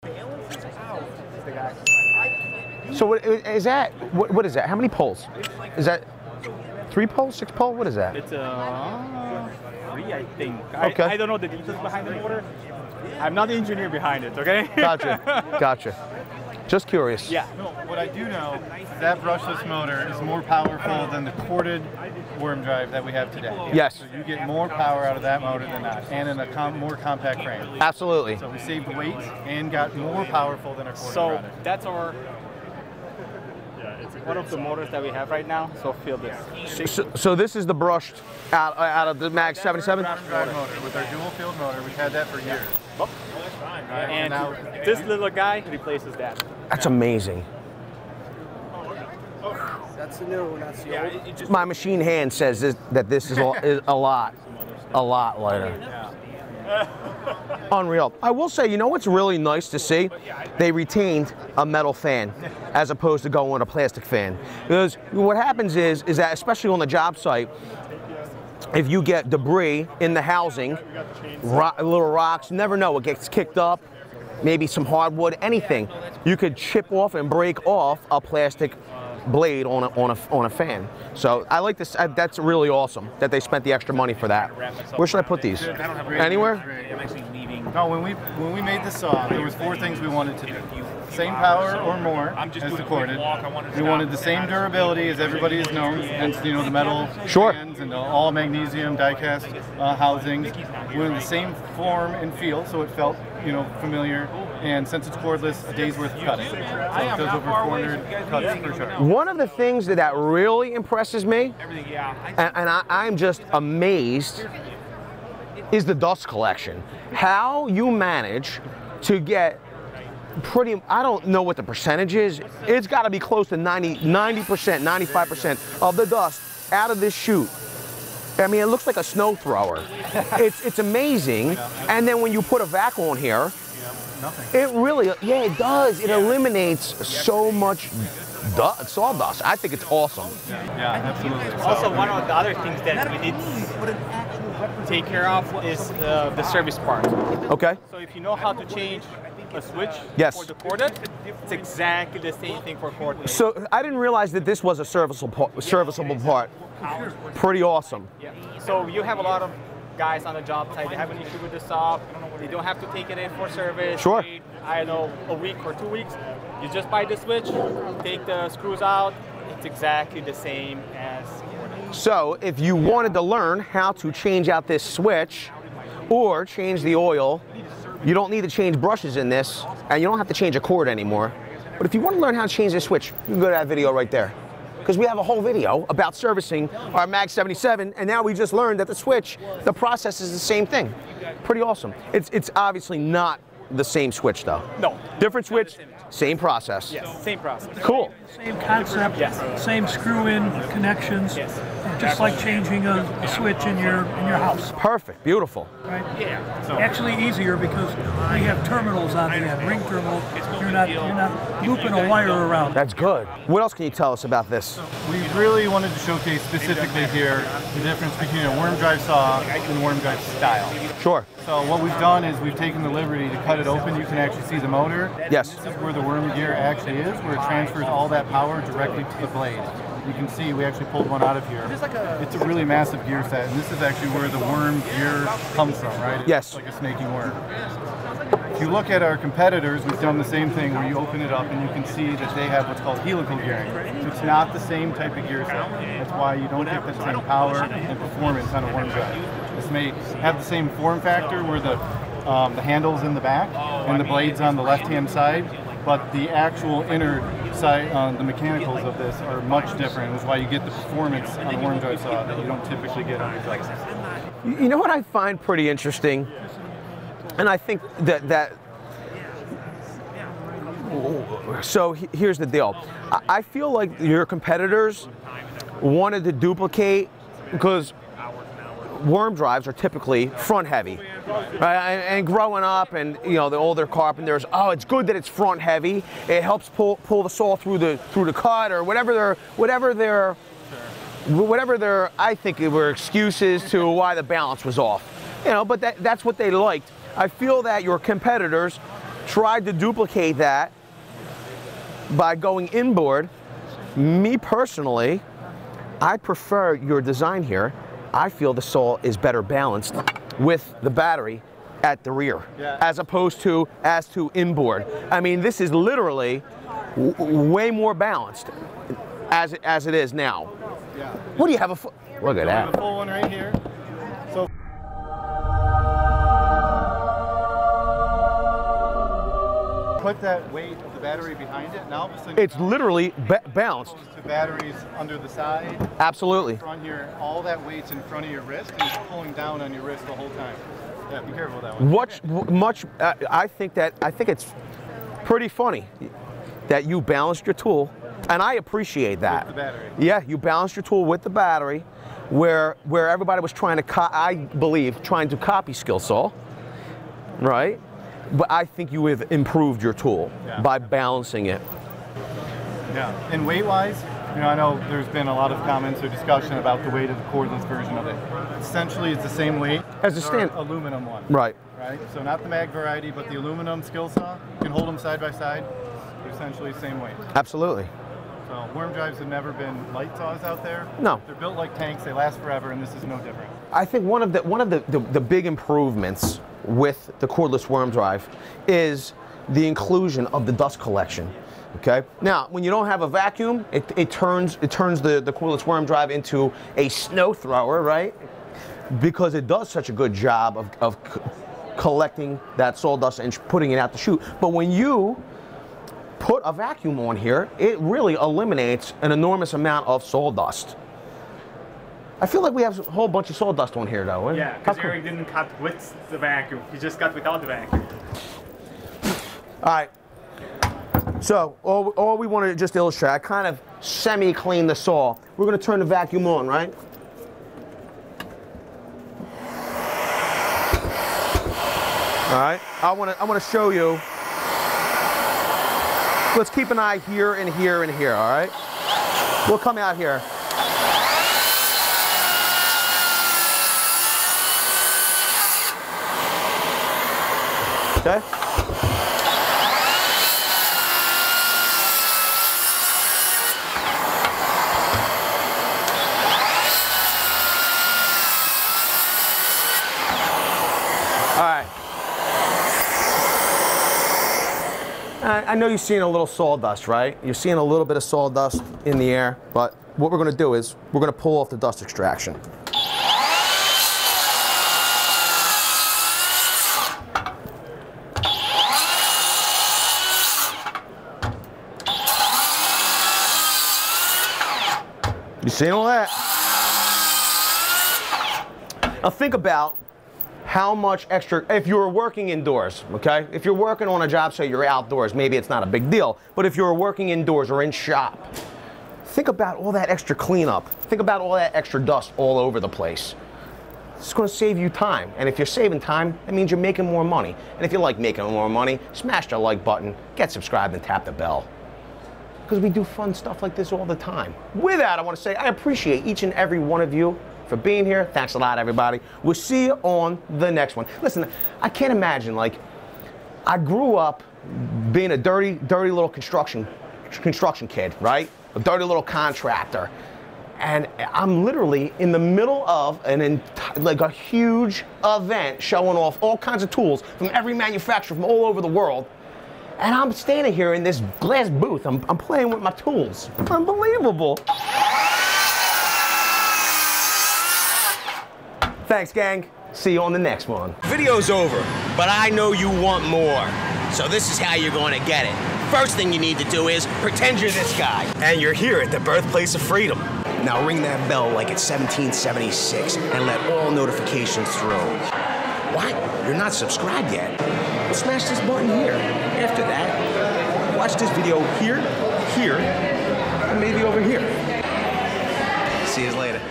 So what is that? What is that? How many poles? Is that 3 poles, 6 pole? What is that? It's 3, I think. Okay. I don't know the details behind the motor. I'm not the engineer behind it, okay? Gotcha, gotcha. Just curious. Yeah. No, what I do know is that brushless motor is more powerful than the corded worm drive that we have today. Yes. So you get more power out of that motor than that, and in a more compact frame. Absolutely. So we saved weight and got more powerful than our corded So product. that's our one of the motors that we have right now. So feel this. So this is the brushed out of the Mag 77? Drive motor with our dual field motor. We've had that for years. Oh. And now, this little guy replaces that. That's amazing. That's the new one. That's the old. My machine hand says that this is a lot lighter. Unreal. I will say, you know what's really nice to see? They retained a metal fan as opposed to going with a plastic fan. Because what happens is that, especially on the job site, if you get debris in the housing, little rocks, you never know, it gets kicked up, maybe some hardwood, anything, you could chip off and break off a plastic blade on a fan. So I like this. That's really awesome that they spent the extra money for that. Where should I put these? Anywhere? No, when we made the saw, there was 4 things we wanted to do. Same power or more as the corded. We wanted the same durability as everybody has known, hence the metal fans and all magnesium die-cast housings. We wanted the same form and feel, so it felt familiar. And since it's cordless, a day's worth of cutting. So it does over 400 cuts per sharp. One of the things that really impresses me, and I'm just amazed, is the dust collection. How you manage to get I don't know what the percentage is. It's got to be close to 90%, 95% of the dust out of this chute. I mean, it looks like a snow thrower. It's amazing. And then when you put a vac on here, it really, it does. It eliminates so much sawdust. I think it's awesome. Yeah, absolutely. Also, one of the other things that we did take care of is the service part. Okay. So if you know how to change a switch Yes. for the corded, it's exactly the same thing for cordless. So I didn't realize that this was a serviceable part. Pretty awesome. Yeah. So you have a lot of guys on the job site, they have an issue with the saw, they don't have to take it in for service. Sure. Wait, I don't know, a week or 2 weeks. You just buy the switch, take the screws out, it's exactly the same as corded. So if you wanted to learn how to change out this switch or change the oil, you don't need to change brushes in this, and you don't have to change a cord anymore. But if you want to learn how to change this switch, you can go to that video right there. Because we have a whole video about servicing our Mag 77, and now we just learned that the switch, the process is the same thing. Pretty awesome. It's obviously not the same switch though. No. Different switch, same process. Yes, same process. Cool. Same concept, same screw-in connections, just like changing a switch in your house. Perfect, beautiful. Right? Actually easier because we have terminals on the end, ring terminal. You're not looping a wire around. That's good. What else can you tell us about this? We really wanted to showcase specifically here the difference between a worm drive saw and worm drive style. Sure. So what we've done is we've taken the liberty to cut it open. You can actually see the motor. Yes. This is where the worm gear actually is, where it transfers all that power directly to the blade. You can see we actually pulled one out of here. It's a really massive gear set, and this is actually where the worm gear comes from, right? Yes. It's like a snaking worm. If you look at our competitors, we've done the same thing where you open it up and you can see that they have what's called helical gearing. So it's not the same type of gear set. That's why you don't get the same power and performance on a worm drive. This may have the same form factor where the handle's in the back and the blade's on the left-hand side, but the actual inner side, the mechanicals of this are much different. That's why you get the performance on a worm drive saw that you don't typically get on your drive. You know what I find pretty interesting? And I think so here's the deal. I feel like your competitors wanted to duplicate, because worm drives are typically front heavy, right? And growing up, and the older carpenters, oh, it's good that it's front heavy. It helps pull the saw through the cut, or whatever their I think it were excuses to why the balance was off. But that's what they liked. I feel that your competitors tried to duplicate that by going inboard. Me personally, I prefer your design here. I feel the saw is better balanced with the battery at the rear, as opposed to inboard. I mean, this is literally way more balanced as it is now. Yeah. What do you have look at that. I have a full one right here. So put that weight of the battery behind it. Now all of a sudden it's literally balanced. to batteries under the side. Absolutely. Front here, all that weight's in front of your wrist and it's pulling down on your wrist the whole time. Yeah, be careful with that one. I think it's pretty funny that you balanced your tool, and I appreciate that. With the battery. Yeah, you balanced your tool with the battery, where everybody was trying to, I believe, trying to copy SKILSAW, right? But I think you have improved your tool by balancing it. Yeah, and weight-wise, you know, I know there's been a lot of comments or discussion about the weight of the cordless version of it. Essentially, it's the same weight as the aluminum one. Right. Right. So not the mag variety, but the aluminum SKILSAW. You can hold them side by side. They're essentially the same weight. Absolutely. So worm drives have never been light saws out there. No. They're built like tanks. They last forever, and this is no different. I think one of the big improvements with the cordless worm drive is the inclusion of the dust collection. Okay. Now, when you don't have a vacuum, it turns the cordless worm drive into a snow thrower, right? Because it does such a good job of collecting that sawdust and putting it out the chute. But when you put a vacuum on here, it really eliminates an enormous amount of sawdust. I feel like we have a whole bunch of sawdust on here, though. Yeah, because Eric didn't cut with the vacuum. He just cut without the vacuum. All right. So all we wanted to just illustrate, I kind of semi-clean the saw. We're going to turn the vacuum on, right? All right. I want to show you. Let's keep an eye here and here and here. All right. We'll come out here. Okay. All right. I know you're seeing a little sawdust, right? You're seeing a little bit of sawdust in the air, but what we're going to do is we're going to pull off the dust extraction. You seeing all that? Now think about how much extra, if you were working indoors, okay? If you're working on a job site, you're outdoors, maybe it's not a big deal. But if you're working indoors or in shop, think about all that extra cleanup. Think about all that extra dust all over the place. It's going to save you time. And if you're saving time, that means you're making more money. And if you like making more money, smash the like button, get subscribed, and tap the bell. Because we do fun stuff like this all the time. With that, I want to say I appreciate each and every one of you for being here. Thanks a lot, everybody. We'll see you on the next one. Listen, I can't imagine, like, I grew up being a dirty little construction kid, right? A dirty little contractor. And I'm literally in the middle of like a huge event showing off all kinds of tools from every manufacturer from all over the world. And I'm standing here in this glass booth. I'm playing with my tools. Unbelievable. Thanks, gang. See you on the next one. Video's over, but I know you want more. So this is how you're going to get it. First thing you need to do is pretend you're this guy. And you're here at the birthplace of freedom. Now ring that bell like it's 1776 and let all notifications through. What? You're not subscribed yet? Well, smash this button here. After that, watch this video here, and maybe over here. See you later.